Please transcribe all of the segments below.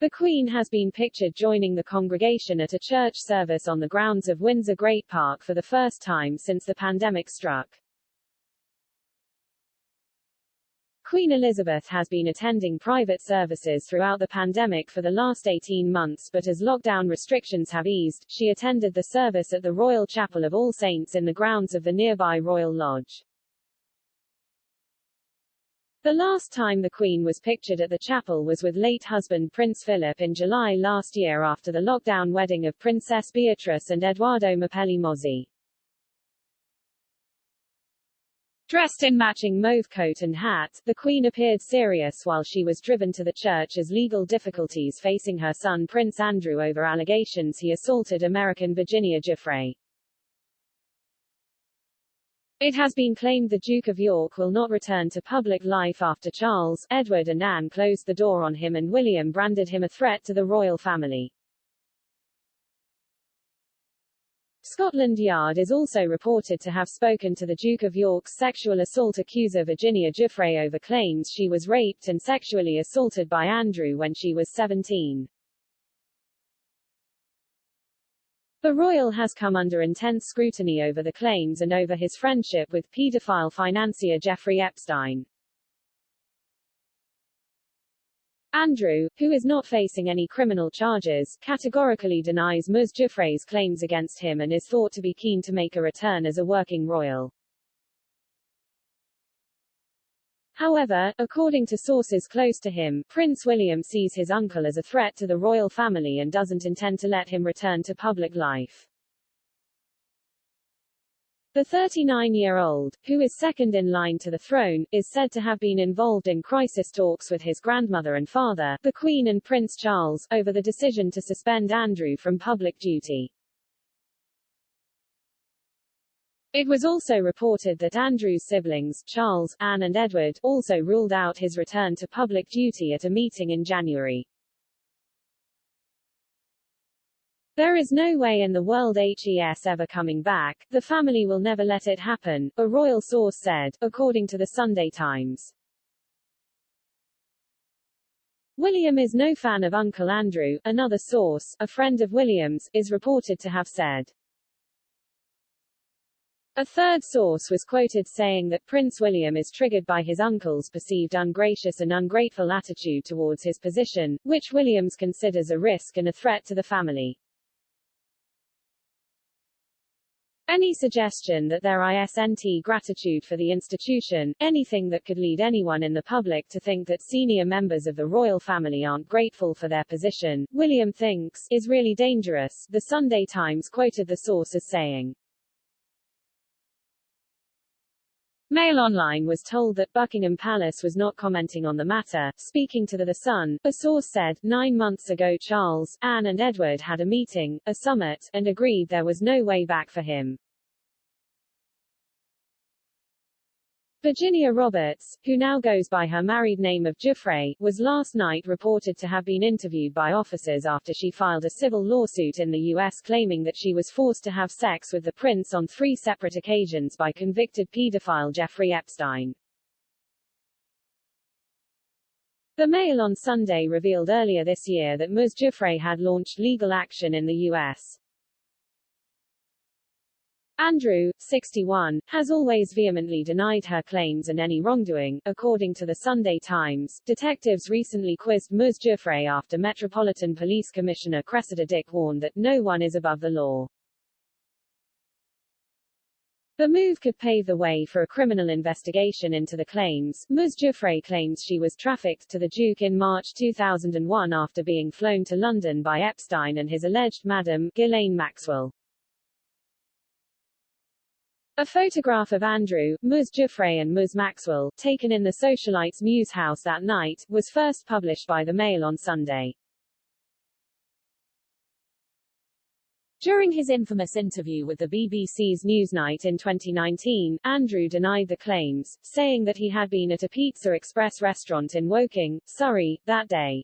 The Queen has been pictured joining the congregation at a church service on the grounds of Windsor Great Park for the first time since the pandemic struck. Queen Elizabeth has been attending private services throughout the pandemic for the last 18 months, but as lockdown restrictions have eased, she attended the service at the Royal Chapel of All Saints in the grounds of the nearby Royal Lodge. The last time the Queen was pictured at the chapel was with late husband Prince Philip in July last year after the lockdown wedding of Princess Beatrice and Edoardo Mapelli Mozzi. Dressed in matching mauve coat and hat, the Queen appeared serious while she was driven to the church as legal difficulties facing her son Prince Andrew over allegations he assaulted American Virginia Giuffre. It has been claimed the Duke of York will not return to public life after Charles, Edward and Anne closed the door on him and William branded him a threat to the royal family. Scotland Yard is also reported to have spoken to the Duke of York's sexual assault accuser Virginia Giuffre over claims she was raped and sexually assaulted by Andrew when she was 17. The royal has come under intense scrutiny over the claims and over his friendship with paedophile financier Jeffrey Epstein. Andrew, who is not facing any criminal charges, categorically denies Ms. Giuffre's claims against him and is thought to be keen to make a return as a working royal. However, according to sources close to him, Prince William sees his uncle as a threat to the royal family and doesn't intend to let him return to public life. The 39-year-old, who is second in line to the throne, is said to have been involved in crisis talks with his grandmother and father, the Queen and Prince Charles, over the decision to suspend Andrew from public duty. It was also reported that Andrew's siblings, Charles, Anne and Edward, also ruled out his return to public duty at a meeting in January. There is no way in the world HES ever coming back, the family will never let it happen, a royal source said, according to the Sunday Times. William is no fan of Uncle Andrew, another source, a friend of William's, is reported to have said. A third source was quoted saying that Prince William is triggered by his uncle's perceived ungracious and ungrateful attitude towards his position, which Williams considers a risk and a threat to the family. Any suggestion that there isn't gratitude for the institution, anything that could lead anyone in the public to think that senior members of the royal family aren't grateful for their position, William thinks, is really dangerous, the Sunday Times quoted the source as saying. Mail Online was told that Buckingham Palace was not commenting on the matter. Speaking to The Sun, a source said, 9 months ago Charles, Anne and Edward had a meeting, a summit, and agreed there was no way back for him. Virginia Roberts, who now goes by her married name of Giuffre, was last night reported to have been interviewed by officers after she filed a civil lawsuit in the U.S. claiming that she was forced to have sex with the prince on 3 separate occasions by convicted pedophile Jeffrey Epstein. The Mail on Sunday revealed earlier this year that Ms. Giuffre had launched legal action in the U.S. Andrew, 61, has always vehemently denied her claims and any wrongdoing. According to the Sunday Times, detectives recently quizzed Ms. Giuffre after Metropolitan Police Commissioner Cressida Dick warned that no one is above the law. The move could pave the way for a criminal investigation into the claims. Ms. Giuffre claims she was trafficked to the Duke in March 2001 after being flown to London by Epstein and his alleged madam, Ghislaine Maxwell. A photograph of Andrew, Ms. Giuffre and Ms. Maxwell, taken in the socialite's Mews house that night, was first published by the Mail on Sunday. During his infamous interview with the BBC's Newsnight in 2019, Andrew denied the claims, saying that he had been at a Pizza Express restaurant in Woking, Surrey, that day.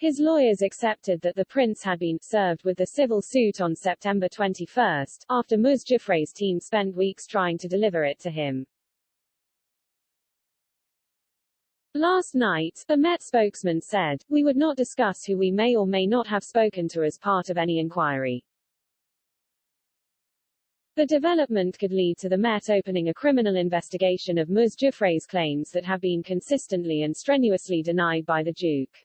His lawyers accepted that the prince had been served with the civil suit on September 21, after Ms. Giuffre's team spent weeks trying to deliver it to him. Last night, a Met spokesman said, "We would not discuss who we may or may not have spoken to as part of any inquiry." The development could lead to the Met opening a criminal investigation of Ms. Giuffre's claims that have been consistently and strenuously denied by the Duke.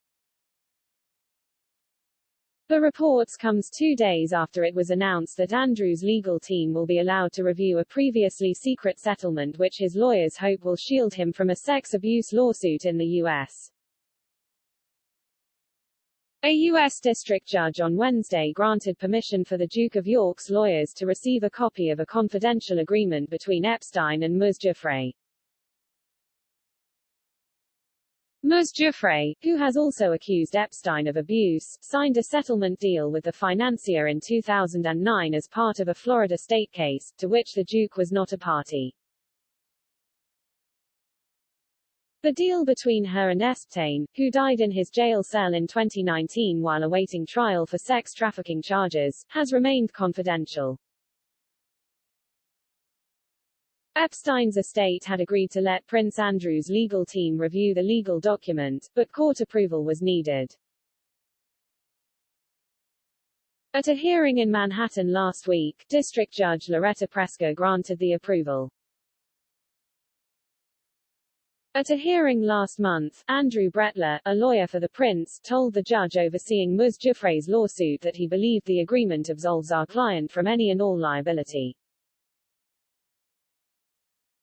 The reports comes 2 days after it was announced that Andrew's legal team will be allowed to review a previously secret settlement which his lawyers hope will shield him from a sex abuse lawsuit in the U.S. A U.S. district judge on Wednesday granted permission for the Duke of York's lawyers to receive a copy of a confidential agreement between Epstein and Ms. Giuffre. Ms. Giuffre, who has also accused Epstein of abuse, signed a settlement deal with the financier in 2009 as part of a Florida state case, to which the Duke was not a party. The deal between her and Epstein, who died in his jail cell in 2019 while awaiting trial for sex trafficking charges, has remained confidential. Epstein's estate had agreed to let Prince Andrew's legal team review the legal document, but court approval was needed. At a hearing in Manhattan last week, District Judge Loretta Preska granted the approval. At a hearing last month, Andrew Brettler, a lawyer for the prince, told the judge overseeing Ms. Giuffre's lawsuit that he believed the agreement absolves our client from any and all liability.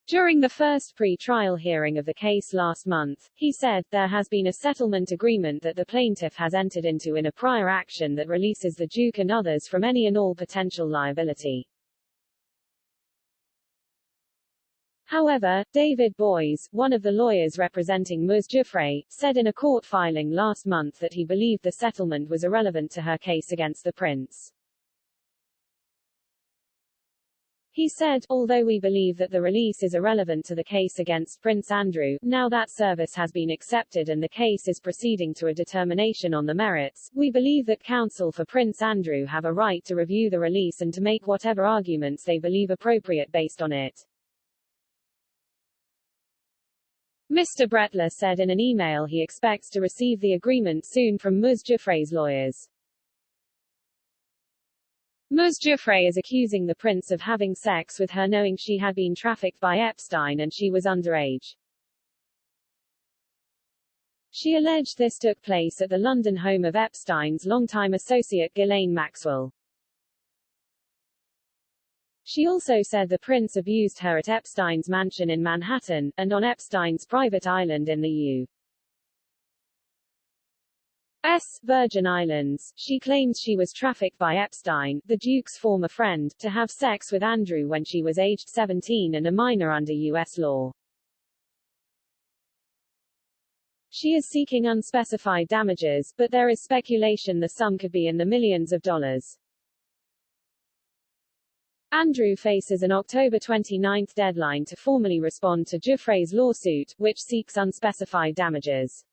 During the first pre-trial hearing of the case last month, he said, "There has been a settlement agreement that the plaintiff has entered into in a prior action that releases the Duke and others from any and all potential liability." However, David Boies, one of the lawyers representing Ms. Giuffre, said in a court filing last month that he believed the settlement was irrelevant to her case against the prince. He said, "Although we believe that the release is irrelevant to the case against Prince Andrew, now that service has been accepted and the case is proceeding to a determination on the merits, we believe that counsel for Prince Andrew have a right to review the release and to make whatever arguments they believe appropriate based on it." Mr. Brettler said in an email he expects to receive the agreement soon from Ms. Giuffre's lawyers. Ms. Giuffre is accusing the prince of having sex with her knowing she had been trafficked by Epstein and she was underage. She alleged this took place at the London home of Epstein's longtime associate Ghislaine Maxwell. She also said the prince abused her at Epstein's mansion in Manhattan, and on Epstein's private island in the U.S. Virgin Islands. She claims she was trafficked by Epstein, the Duke's former friend, to have sex with Andrew when she was aged 17 and a minor under U.S. law. She is seeking unspecified damages, but there is speculation the sum could be in the millions of dollars. Andrew faces an October 29 deadline to formally respond to Giuffre's lawsuit, which seeks unspecified damages.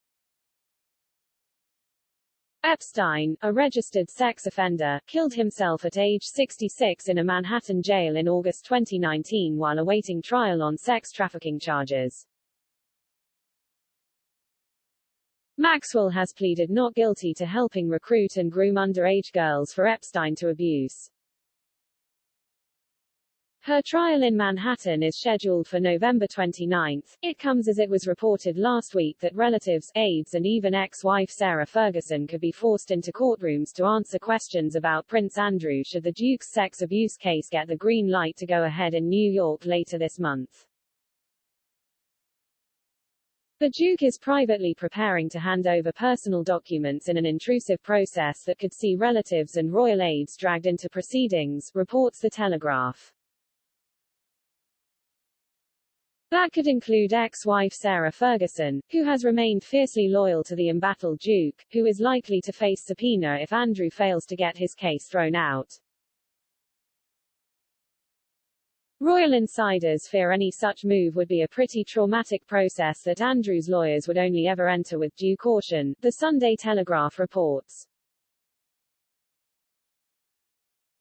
Epstein, a registered sex offender, killed himself at age 66 in a Manhattan jail in August 2019 while awaiting trial on sex trafficking charges. Maxwell has pleaded not guilty to helping recruit and groom underage girls for Epstein to abuse. Her trial in Manhattan is scheduled for November 29. It comes as it was reported last week that relatives, aides and even ex-wife Sarah Ferguson could be forced into courtrooms to answer questions about Prince Andrew should the Duke's sex abuse case get the green light to go ahead in New York later this month. The Duke is privately preparing to hand over personal documents in an intrusive process that could see relatives and royal aides dragged into proceedings, reports The Telegraph. That could include ex-wife Sarah Ferguson, who has remained fiercely loyal to the embattled Duke, who is likely to face subpoena if Andrew fails to get his case thrown out. Royal insiders fear any such move would be a pretty traumatic process that Andrew's lawyers would only ever enter with due caution, the Sunday Telegraph reports.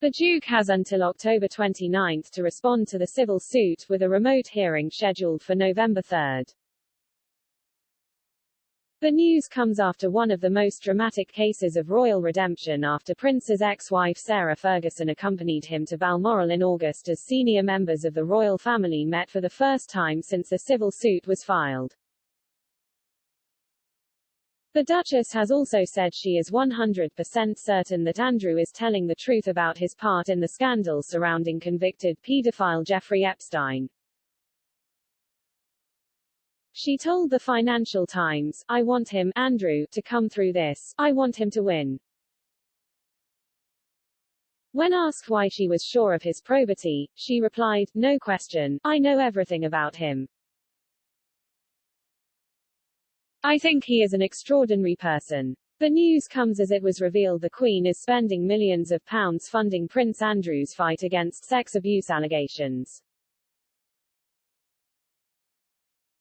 The Duke has until October 29 to respond to the civil suit, with a remote hearing scheduled for November 3. The news comes after one of the most dramatic cases of royal redemption after Prince's ex-wife Sarah Ferguson accompanied him to Balmoral in August as senior members of the royal family met for the first time since the civil suit was filed. The Duchess has also said she is 100% certain that Andrew is telling the truth about his part in the scandal surrounding convicted paedophile Jeffrey Epstein. She told the Financial Times, "I want him, Andrew, to come through this. I want him to win." When asked why she was sure of his probity, she replied, "No question, I know everything about him. I think he is an extraordinary person." The news comes as it was revealed the Queen is spending millions of pounds funding Prince Andrew's fight against sex abuse allegations.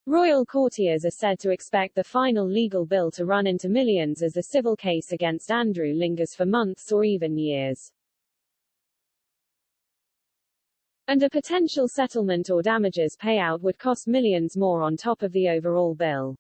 Royal courtiers are said to expect the final legal bill to run into millions as the civil case against Andrew lingers for months or even years. And a potential settlement or damages payout would cost millions more on top of the overall bill.